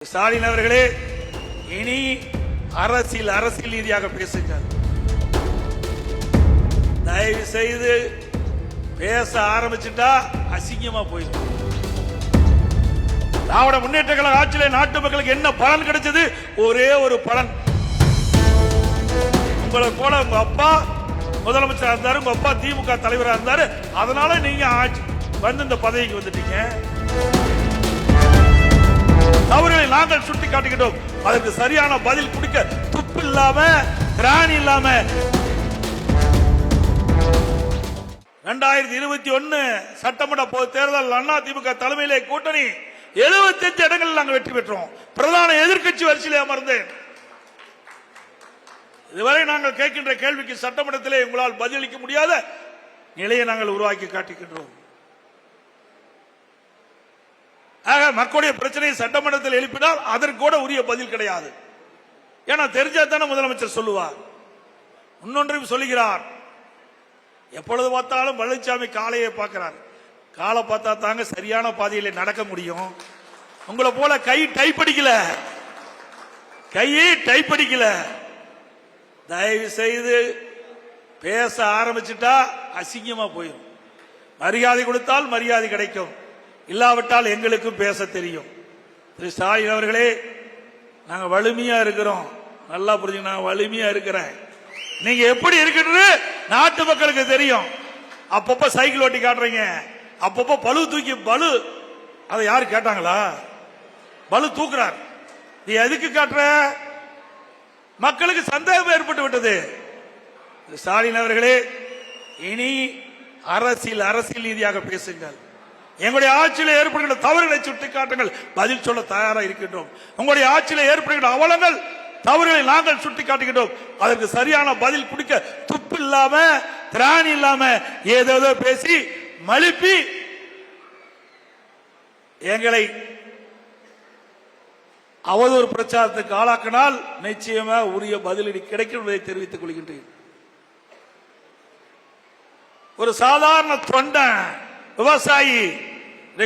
ஸ்டாலின் அவர்களே, இனி அரசியல் ரீதியாக பேசுங்கள். தயவு செய்து பேச ஆரம்பிச்சுட்டா அசிங்கமா போயிடும். திராவிட முன்னேற்ற கழக ஆட்சியிலே நாட்டு மக்களுக்கு என்ன பலன் கிடைச்சது? ஒரே ஒரு பலன். உங்களை போல உங்க அப்பா முதலமைச்சரா இருந்தாரு, உங்க அப்பா திமுக தலைவரா இருந்தாரு. அதனால நீங்க வந்து இந்த பதவிக்கு வந்துட்டீங்க. தவறுகளை நாங்கள் சுட்டி காட்டுகிறோம். அதற்கு சரியான பதில் கொடுக்க துப்பு இல்லாம, திராணி இல்லாம 2021 சட்டமன்ற பொது தேர்தல் அண்ணா திமுக தலைமையிலே கூட்டணி 75 இடங்களில் நாங்கள் வெற்றி பெற்றோம். பிரதான எதிர்க்கட்சி வரிசையிலே அமர்ந்தேன். இதுவரை நாங்கள் கேட்கின்ற கேள்விக்கு சட்டமன்றத்திலே உங்களால் பதிலளிக்க முடியாத நிலையை நாங்கள் உருவாக்கி காட்டுகின்றோம். ஆக மக்களுடைய பிரச்சனையை சட்டமன்றத்தில் எழுப்பினால் அதற்கு கூட உரிய பதில் கிடையாது. ஏன்னா தெரிஞ்சாதானே முதலமைச்சர் சொல்லுவார். இன்னொன்றையும் சொல்லுகிறார். எப்பொழுது பார்த்தாலும் பழனிசாமி காலையை பார்க்கிறார். காலை பார்த்தா தாங்க சரியான பாதையில நடக்க முடியும். உங்களை போல கையை டைப் அடிக்கல. தயவு செய்து பேச ஆரம்பிச்சுட்டா அசிங்கமா போயிடும். மரியாதை கொடுத்தால் மரியாதை கிடைக்கும், இல்லாவிட்டால் எங்களுக்கும் பேச தெரியும். திரு ஸ்டாலின் அவர்களே, நாங்க வலிமையா இருக்கிறோம். நல்லா புரிஞ்சுங்க, நான் வலிமையா இருக்கிறேன். நீங்க எப்படி இருக்கிறது நாட்டு மக்களுக்கு தெரியும். அப்பப்ப சைக்கிள் ஓட்டி காட்டுறீங்க, அப்பப்ப பளு தூக்கி அதை யாரு கேட்டாங்களா? பளு தூக்குறார். நீ எதுக்கு காட்டுற? மக்களுக்கு சந்தேகம் ஏற்பட்டு விட்டது. ஸ்டாலின் அவர்களே, இனி அரசியல் ரீதியாக பேசுங்கள். எங்களுடைய ஆட்சியில் ஏற்படுகின்ற தவறுகளை சுட்டிக்காட்டுங்கள், பதில் சொல்ல தயாராக இருக்கின்றோம். உங்களுடைய ஆட்சியில் ஏற்படுகின்ற அவலங்கள், தவறுகளை நாங்கள் சுட்டிக்காட்டுகின்றோம். அதற்கு சரியான பதில் கொடுக்க துப்பு இல்லாம, திராணி இல்லாம ஏதோ பேசி மழுப்பி எங்களை அவதூறு பிரச்சாரத்துக்கு ஆளாக்கினால் நிச்சயமா உரிய பதிலடி கிடைக்கும் என்பதை தெரிவித்துக் கொள்கின்றேன். ஒரு சாதாரண தொண்டன் விவசாயி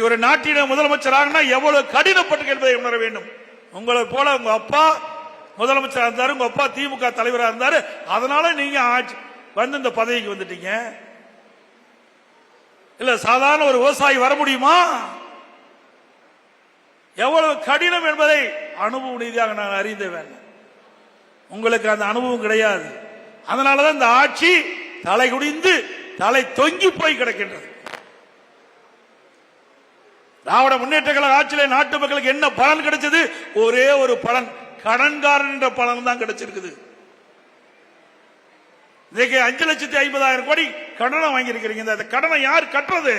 ஒரு நாட்டின முதலமைச்சராக எவ்வளவு கடினப்பட்டு என்பதை உணர வேண்டும். உங்களை போல உங்க அப்பா முதலமைச்சராக இருந்தாரு, உங்க அப்பா திமுக தலைவராக இருந்தாரு. அதனால நீங்க வந்து இந்த பதவிக்கு வந்துட்டீங்க. இல்ல சாதாரண ஒரு விவசாயி வர முடியுமா? எவ்வளவு கடினம் என்பதை அனுபவ ரீதியாக நான் அறிந்தேன். உங்களுக்கு அந்த அனுபவம் கிடையாது. அதனாலதான் இந்த ஆட்சி தலை குடிந்து தலை தொங்கி போய் கிடக்கின்றது. திராவிட முன்னேற்ற கழக ஆட்சியிலே நாட்டு மக்களுக்கு என்ன பலன் கிடைச்சது? ஒரே ஒரு பலன், கடன்காரன் என்ற பலன் தான் கிடைச்சிருக்குது. இன்னைக்கு 5,50,000 கோடி கடனை வாங்கியிருக்கிறீங்க. இந்த கடனை யார் கட்டுறது?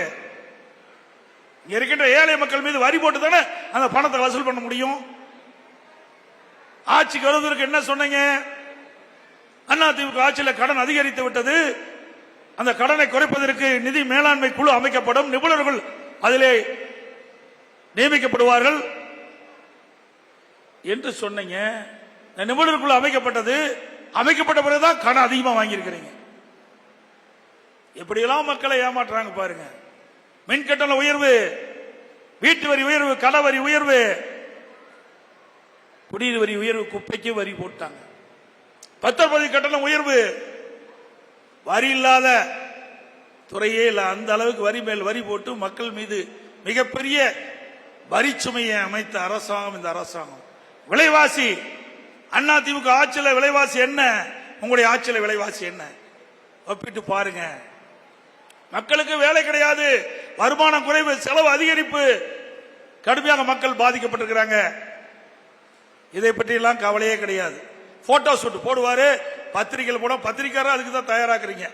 இங்க இருக்கின்ற ஏழை மக்கள் மீது வரி போட்டு தானே அந்த பணத்தை வசூல் பண்ண முடியும். ஆட்சிக்கு வருவதற்கு என்ன சொன்னீங்க? அதிமுக ஆட்சியில் கடன் அதிகரித்து விட்டது, அந்த கடனை குறைப்பதற்கு நிதி மேலாண்மை குழு அமைக்கப்படும், நிபுணர்கள் அதிலே நியமிக்கப்படுவார்கள் என்று சொன்னீங்க. நிபுணர் குழு அமைக்கப்பட்ட பிறகுதான் கடன் அதிகமாக வாங்கியிருக்கிறீங்க. எப்படியெல்லாம் மக்களை ஏமாற்றுறாங்க பாருங்க. மின் கட்டண உயர்வு, வீட்டு வரி உயர்வு, கட வரி உயர்வு, குடிநீர் வரி உயர்வு, குப்பைக்கு வரி போட்டாங்க. பத்திரப்பதிவு கட்டணம் உயர்வு, வரி இல்லாத துறையே இல்லை. அந்த அளவுக்கு வரி மேல் வரி போட்டு மக்கள் மீது மிகப்பெரிய வரி சுமையை அமைத்த அரசாங்கம் இந்த அரசாங்கம். விலைவாசி, அண்ணா திமுக ஆட்சியில் விலைவாசி என்ன, உங்களுடைய ஆட்சியில் விலைவாசி என்ன ஒப்பிட்டு பாருங்க. மக்களுக்கு வேலை கிடையாது, வருமானம் குறைவு, செலவு அதிகரிப்பு, கடுமையாக மக்கள் பாதிக்கப்பட்டிருக்கிறாங்க. இதை பற்றி எல்லாம் கவலையே கிடையாது. போட்டோ ஷூட் போடுவாரு, பத்திரிகைகள் போட, பத்திரிகையாளர் அதுக்கு தான் தயாராக்குறீங்க.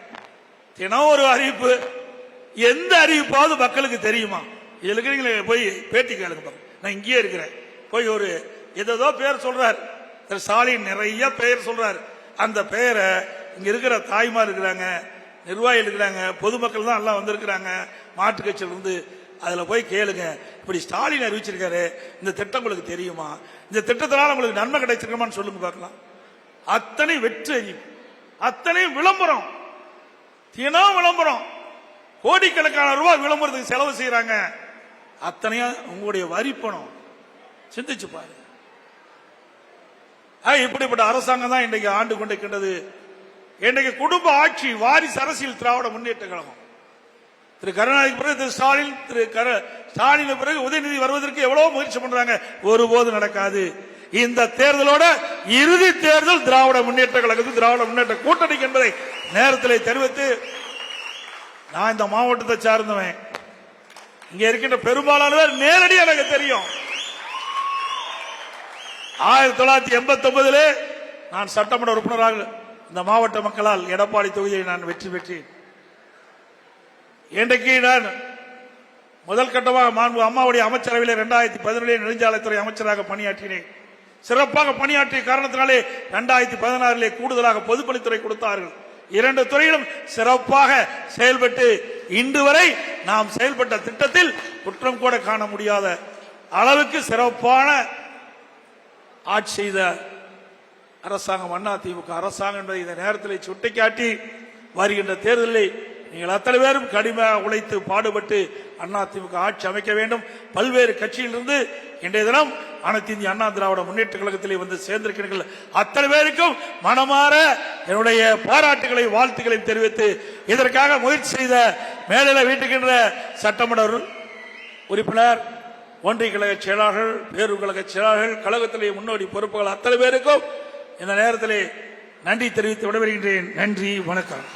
தினம் ஒரு அறிவிப்பு. எந்த அறிவிப்பாவது மக்களுக்கு தெரியுமா? இதுல நீங்க போய் பேட்டி கேளுங்க. நான் இங்கேயே இருக்கிறேன். போய் ஒரு ஏதோ பேர் சொல்றார் திரு ஸ்டாலின், நிறைய பெயர் சொல்றாரு. அந்த பெயரை இங்க இருக்கிற தாய்மார் இருக்கிறாங்க, நிர்வாகிகள் இருக்கிறாங்க, பொதுமக்கள் தான் எல்லாம் வந்திருக்கிறாங்க மாற்று கட்சியில இருந்து. அதுல போய் கேளுங்க, இப்படி ஸ்டாலின் அறிவிச்சிருக்காரு, இந்த திட்டம் உங்களுக்கு தெரியுமா, இந்த திட்டத்தினால உங்களுக்கு நன்மை கிடைச்சிருக்கமான்னு சொல்லுங்க பார்க்கலாம். அத்தனை வெற்றி அறிவு, அத்தனை விளம்பரம், தினம் விளம்பரம், கோடிக்கணக்கான ரூபாய் விளம்பரத்துக்கு செலவு செய்யறாங்க. அத்தனையா உங்களுடைய வரி பணம். சிந்திச்சு பாருங்க. இப்படிப்பட்ட அரசாங்கம் தான் இன்றைக்கு ஆண்டு கொண்டிருக்கின்றது. இன்றைக்கு குடும்ப ஆட்சி, வாரிசு அரசியல் திராவிட முன்னேற்ற கழகம். திரு கருணாநிதி பிறகு திரு ஸ்டாலின், ஸ்டாலின் பிறகு உதயநிதி வருவதற்கு எவ்வளவு முயற்சி பண்றாங்க, ஒருபோது நடக்காது. இந்த தேர்தலோட இறுதி தேர்தல் திராவிட முன்னேற்ற கழகத்தில் திராவிட முன்னேற்ற கூட்டணிக்கு என்பதை நேரத்தில் தெரிவித்து, நான் இந்த மாவட்டத்தை சார்ந்தவன், இங்க இருக்கின்ற பெரும்பாலானவர் நேரடியாக எனக்கு தெரியும். 1989 நான் சட்டமன்ற உறுப்பினராக இந்த மாவட்ட மக்களால் எடப்பாடி தொகுதியை நான் வெற்றி பெற்றேன். இன்றைக்கு நான் முதல் கட்டமாக மாண்பு அம்மாவுடைய அமைச்சரவையில் 2017 நெடுஞ்சாலைத்துறை அமைச்சராக பணியாற்றினேன். சிறப்பாக பணியாற்றிய காரணத்தினாலே 2016 கூடுதலாக பொதுப்பணித்துறை கொடுத்தார்கள். 2 துறையிலும் சிறப்பாக செயல்பட்டு இன்று வரை நாம் செயல்பட்ட திட்டத்தில் குற்றம் கூட காண முடியாத அளவுக்கு சிறப்பான ஆட்சி செய்த அரசாங்கம் அதிமுக அரசாங்கம் என்பதை இந்த நேரத்தில் சுட்டிக்காட்டி, வருகின்ற தேர்தலில் நீங்கள் அத்தனை பேரும் கடுமையாக உழைத்து பாடுபட்டு அதிமுக ஆட்சி அமைக்க வேண்டும். பல்வேறு கட்சியிலிருந்து இன்றைய தினம் அனைத்து இந்திய அண்ணா திராவிட முன்னேற்ற கழகத்திலே வந்து சேர்ந்திருக்கிறீர்கள். அத்தனை பேருக்கும் மனமாற என்னுடைய பாராட்டுகளை வாழ்த்துக்களை தெரிவித்து, இதற்காக முயற்சி செய்த மேலிட வீட்டுக்கின்ற சட்டமன்ற உறுப்பினர், ஒன்றிய கழக செயலாளர்கள், பேரூர் கழக செயலாளர்கள், கழகத்திலே முன்னோடி பொறுப்புகள் அத்தனை பேருக்கும் இந்த நேரத்திலே நன்றி தெரிவித்து விடைபெறுகின்றேன். நன்றி, வணக்கம்.